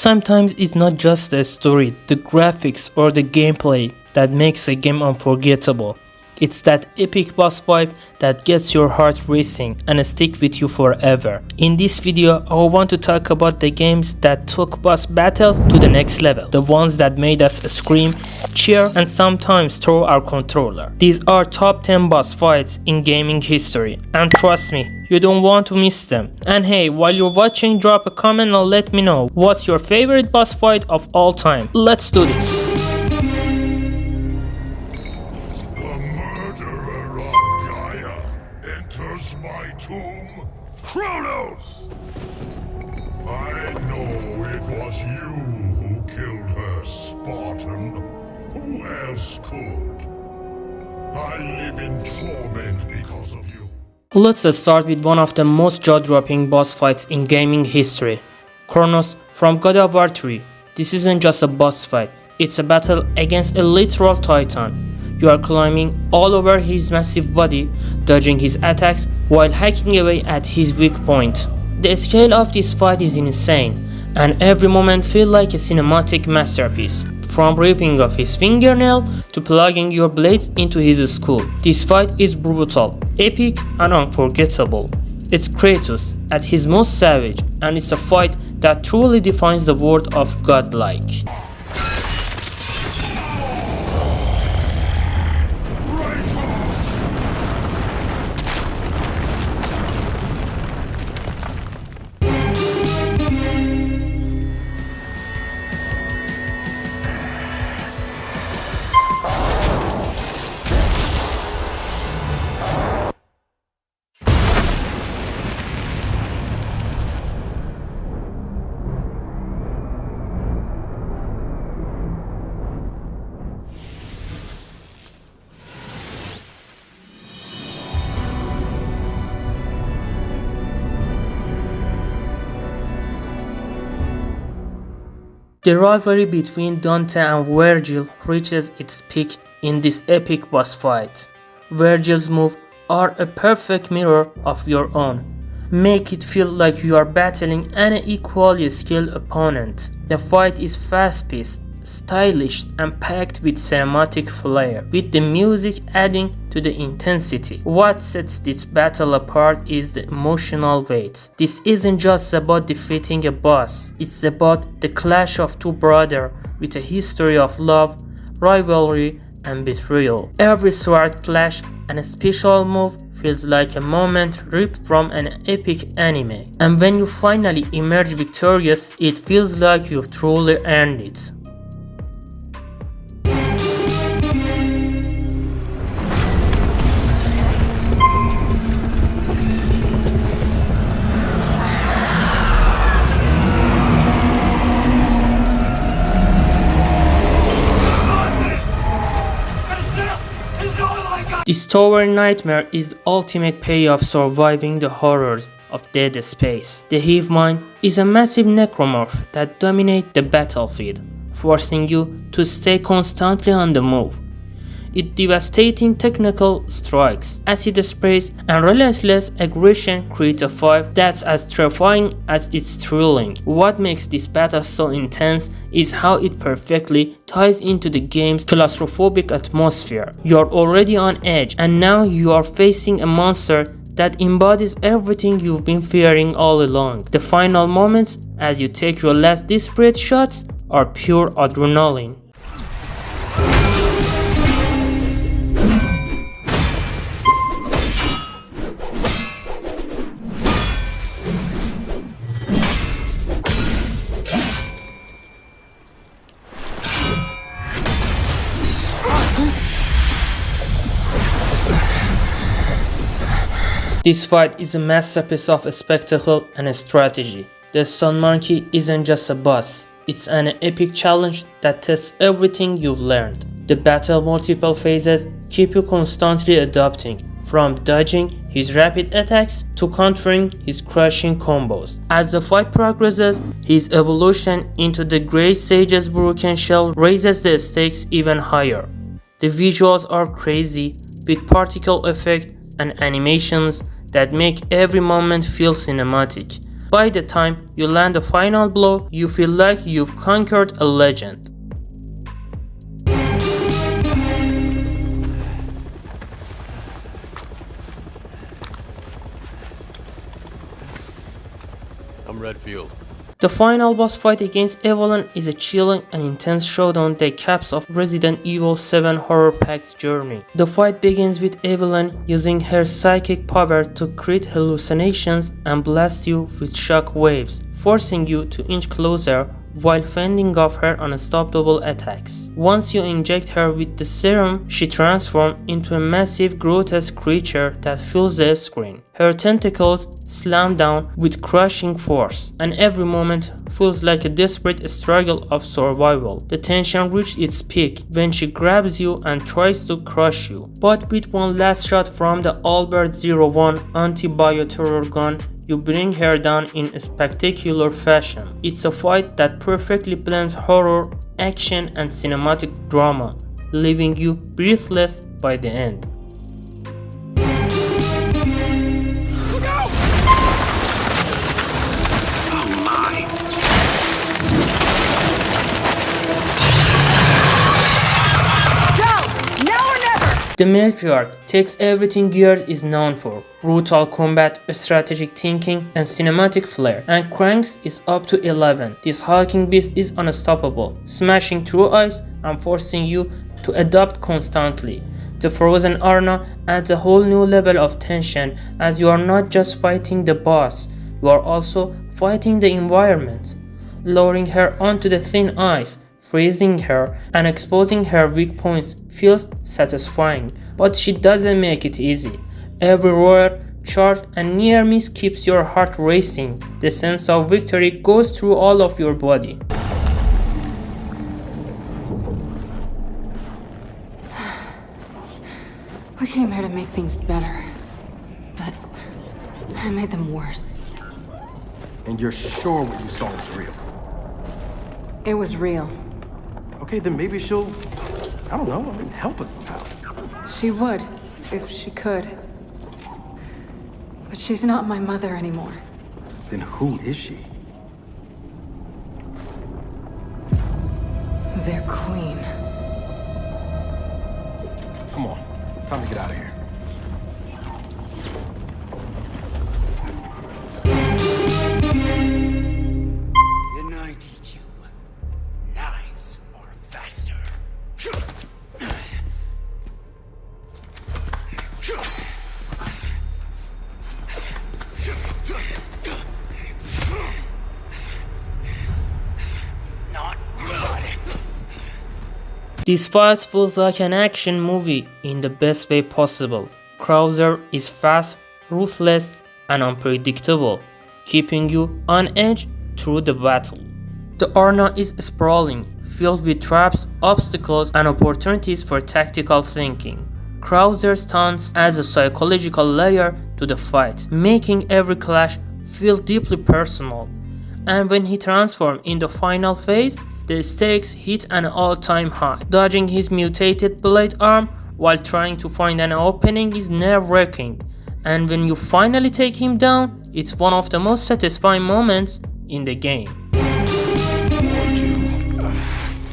Sometimes it's not just the story, the graphics or the gameplay that makes a game unforgettable. It's that epic boss fight that gets your heart racing and stick with you forever. In this video, I want to talk about the games that took boss battles to the next level. The ones that made us scream, cheer, and sometimes throw our controller. These are top 10 boss fights in gaming history. And trust me, you don't want to miss them. And hey, while you're watching, drop a comment and let me know what's your favorite boss fight of all time. Let's do this. My tomb, Cronos! I know it was you who killed her, Spartan. Who else could? I live in torment because of you. Let's start with one of the most jaw-dropping boss fights in gaming history. Cronos from God of War 3. This isn't just a boss fight, it's a battle against a literal titan. You are climbing all over his massive body, dodging his attacks while hacking away at his weak point. The scale of this fight is insane, and every moment feels like a cinematic masterpiece. From ripping off his fingernail to plugging your blades into his skull. This fight is brutal, epic, and unforgettable. It's Kratos at his most savage, and it's a fight that truly defines the word of godlike. The rivalry between Dante and Vergil reaches its peak in this epic boss fight. Vergil's moves are a perfect mirror of your own. Make it feel like you are battling an equally skilled opponent. The fight is fast-paced, stylish, and packed with cinematic flair, with the music adding to the intensity. What sets this battle apart is the emotional weight. This isn't just about defeating a boss, it's about the clash of two brothers with a history of love, rivalry, and betrayal. Every sword clash and a special move feels like a moment ripped from an epic anime. And when you finally emerge victorious, it feels like you've truly earned it. This tower nightmare is the ultimate payoff surviving the horrors of Dead Space. The Hive mine is a massive necromorph that dominates the battlefield, forcing you to stay constantly on the move. Its devastating technical strikes, acid sprays, and relentless aggression create a fight that's as terrifying as it's thrilling. What makes this battle so intense is how it perfectly ties into the game's claustrophobic atmosphere. You're already on edge, and now you are facing a monster that embodies everything you've been fearing all along. The final moments, as you take your last desperate shots, are pure adrenaline. This fight is a masterpiece of a spectacle and a strategy. The Stone Monkey isn't just a boss, it's an epic challenge that tests everything you've learned. The battle's multiple phases keep you constantly adapting, from dodging his rapid attacks to countering his crushing combos. As the fight progresses, his evolution into the Great Sage's broken shell raises the stakes even higher. The visuals are crazy, with particle effects and animations that make every moment feel cinematic. By the time you land a final blow, you feel like you've conquered a legend. I'm Redfield. The final boss fight against Eveline is a chilling and intense showdown that caps off Resident Evil 7 horror-packed journey. The fight begins with Eveline using her psychic power to create hallucinations and blast you with shock waves, forcing you to inch closer while fending off her unstoppable attacks. Once you inject her with the serum, she transforms into a massive grotesque creature that fills the screen. Her tentacles slam down with crushing force, and every moment feels like a desperate struggle of survival. The tension reaches its peak when she grabs you and tries to crush you. But with one last shot from the Albert 01 anti-bioterror gun, you bring her down in a spectacular fashion. It's a fight that perfectly blends horror, action, and cinematic drama, leaving you breathless by the end. The Matriarch takes everything Gears is known for: brutal combat, strategic thinking, and cinematic flair, and cranks is up to 11. This hulking beast is unstoppable, smashing through ice and forcing you to adapt constantly. The frozen Arna adds a whole new level of tension, as you are not just fighting the boss, you are also fighting the environment. Lowering her onto the thin ice, freezing her, and exposing her weak points feels satisfying, but she doesn't make it easy. Every roar, charge, and near miss keeps your heart racing. The sense of victory goes through all of your body. We came here to make things better, but I made them worse. And you're sure what you saw was real? It was real. Okay, then maybe she'll, I don't know, help us somehow. She would, if she could. But she's not my mother anymore. Then who is she? Their queen. Come on, time to get out of here. Didn't I teach you? Knives are faster. Not good. This fight feels like an action movie in the best way possible. Krauser is fast, ruthless, and unpredictable, keeping you on edge through the battle. The Arena is sprawling, filled with traps, obstacles, and opportunities for tactical thinking. Krauser's taunts adds a psychological layer to the fight, making every clash feel deeply personal. And when he transforms in the final phase, the stakes hit an all-time high. Dodging his mutated blade arm while trying to find an opening is nerve-wracking, and when you finally take him down, it's one of the most satisfying moments in the game.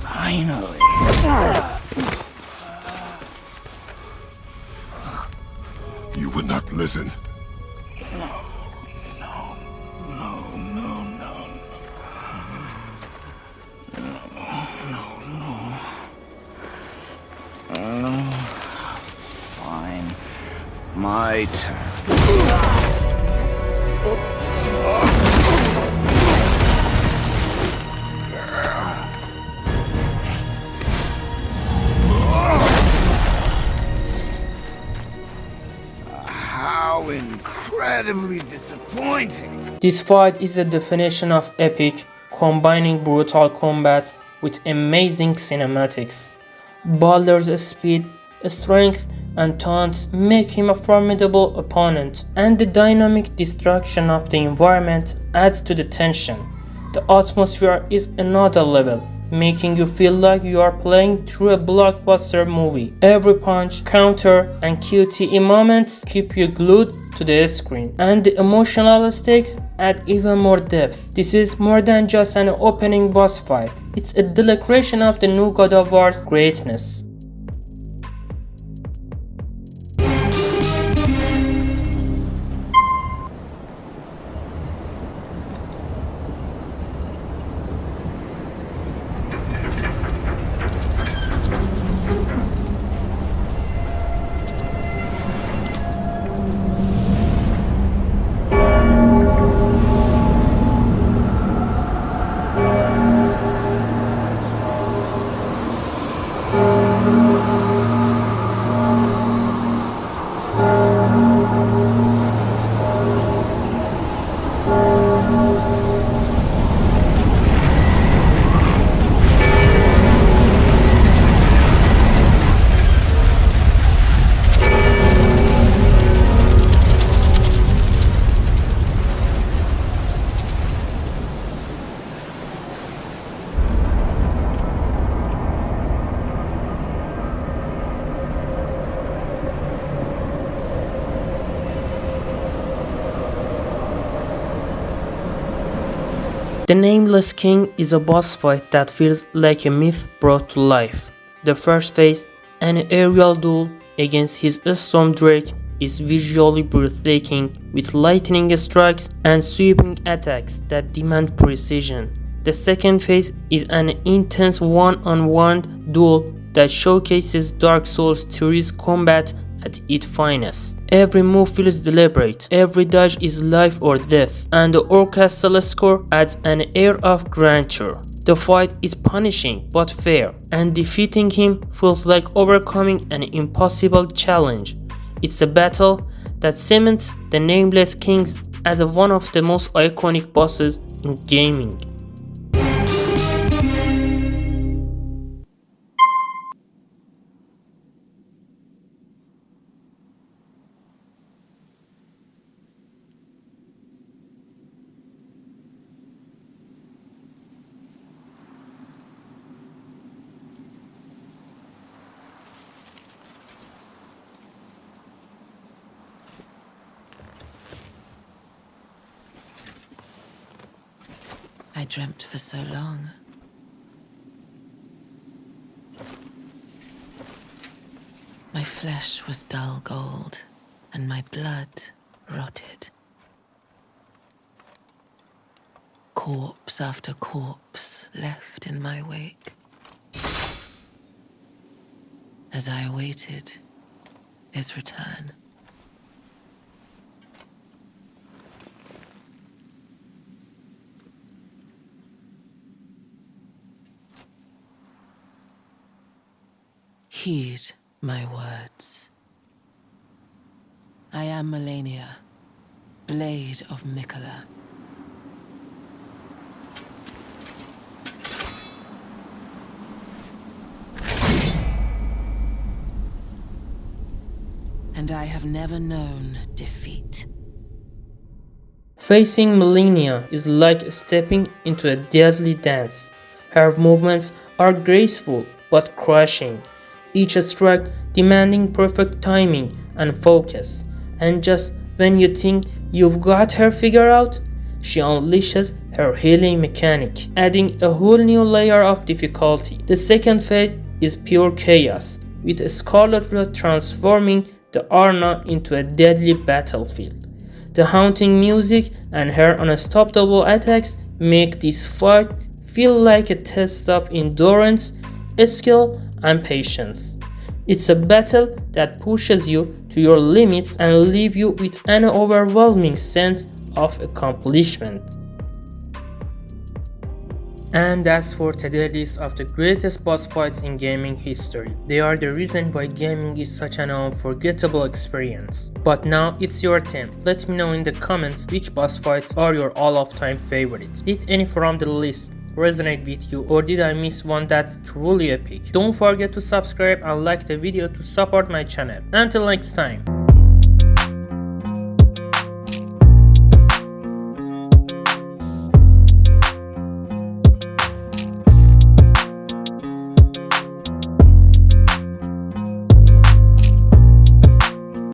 Finally. You would not listen. Fine. My turn. How incredibly disappointing. This fight is the definition of epic, combining brutal combat with amazing cinematics. Baldur's speed, strength, and taunts make him a formidable opponent, and the dynamic destruction of the environment adds to the tension. The atmosphere is another level, making you feel like you are playing through a blockbuster movie. Every punch, counter, and QTE moments keep you glued to the screen, and the emotional stakes add even more depth. This is more than just an opening boss fight, it's a declaration of the new God of War's greatness. The Nameless King is a boss fight that feels like a myth brought to life. The first phase, an aerial duel against his Storm Drake, is visually breathtaking with lightning strikes and sweeping attacks that demand precision. The second phase is an intense one-on-one duel that showcases Dark Souls 3's combat at its finest. Every move feels deliberate, every dodge is life or death, and the orchestral score adds an air of grandeur. The fight is punishing but fair, and defeating him feels like overcoming an impossible challenge. It's a battle that cements the Nameless King as one of the most iconic bosses in gaming. I dreamt for so long. My flesh was dull gold, and my blood rotted. Corpse after corpse left in my wake. As I awaited his return. Heed my words. I am Malenia, Blade of Mikola. And I have never known defeat. Facing Malenia is like stepping into a deadly dance. Her movements are graceful but crushing, each strike demanding perfect timing and focus, and just when you think you've got her figured out, she unleashes her healing mechanic, adding a whole new layer of difficulty. The second phase is pure chaos, with Scarlet Road transforming the arena into a deadly battlefield. The haunting music and her unstoppable attacks make this fight feel like a test of endurance, skill, and patience. It's a battle that pushes you to your limits and leaves you with an overwhelming sense of accomplishment. And that's for today's list of the greatest boss fights in gaming history. They are the reason why gaming is such an unforgettable experience. But now it's your turn. Let me know in the comments which boss fights are your all-of-time favorites. Did any from the list resonate with you, or did I miss one that's truly epic? Don't forget to subscribe and like the video to support my channel. Until next time.